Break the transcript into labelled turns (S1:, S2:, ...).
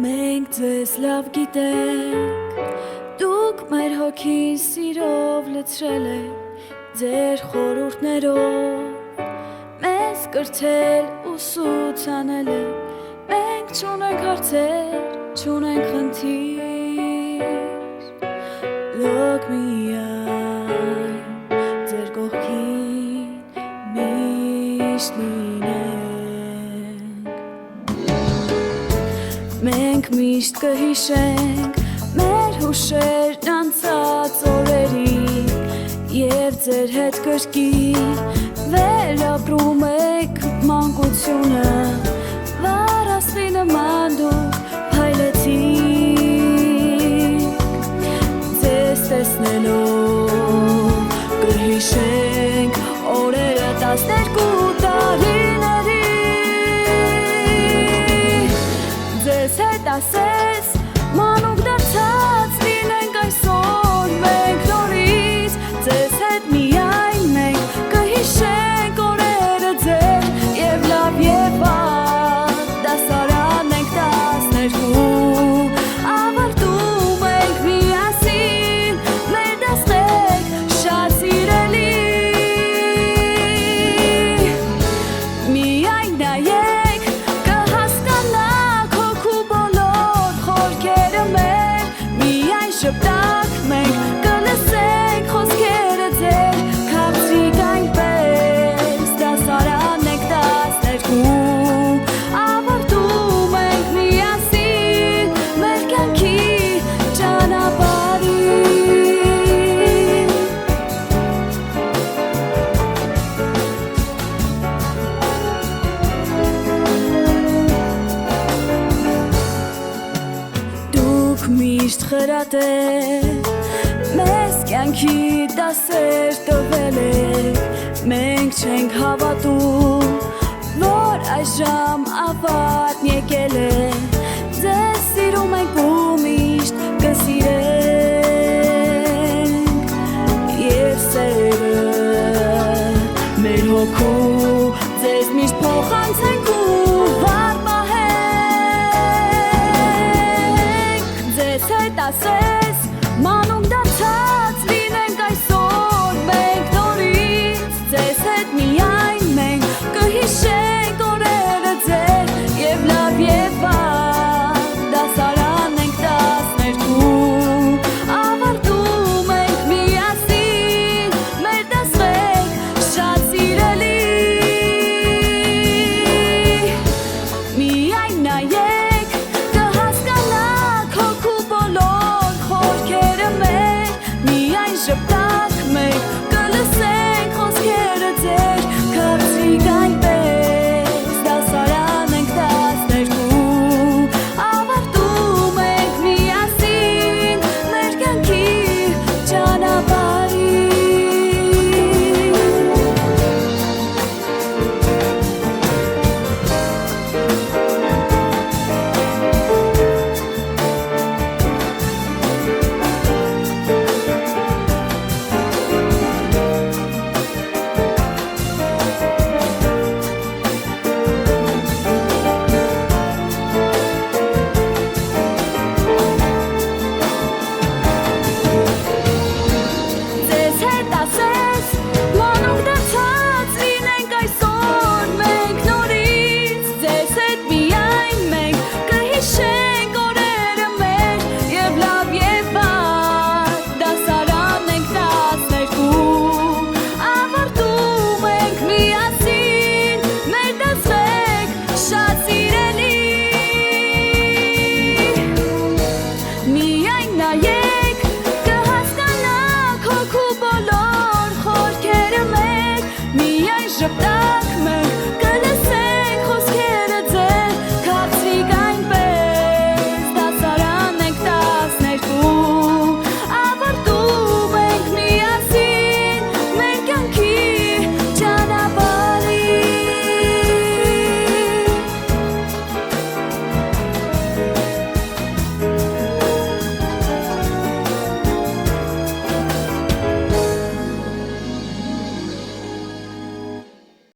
S1: Մենք ձեզ լավ գիտենք, դուք մեր հոգին սիրով լցրել եք ձեր խորհուրդներով, մեզ կրթել ուսուցանել եք, մենք չունենք հարցեր, չունենք խնդիր, լոկ միայն ձեր կողքին միշտ լինենք։ Մենք միշտ կհիշենք մեր հուշերն անցած օրերին, և ձեր հետ կրկին վերապրում եք մանկությունը, վարասվի նման դուք փայլեցիք, ձեզ տեսնելով կհիշենք օրերը 12 տարիների, ձեզ հետ ասես մանուկ դարձած լինենք այսօր մենք նորից, ձեզ հետ միայն մենք կհիշենք օրերը ձեր և լավ և վատ դասարան ենք 12, ավարտում ենք միասին մեր դասներ շատ սիրելի, միայն նայեք կհասկանաք հոգու բոլոր խորքերը մեր, միայն շպտակ մենք կլսենք խոսքերը ձեր, քաղցիկ այնպես դասարան ենք 12, ավարտում ենք միասին մեր կյանքի ճանապարհին։ Դուք միշտ խրատեք, մեզ կյանքի դասեր տվել եք, մենք չենք հավատում, որ այժմ ավարտն եկել է, ձեզ սիրում ենք ու միշտ կսիրենք, և սերը մեր հոգու ձեզ միշտ փոխանցենք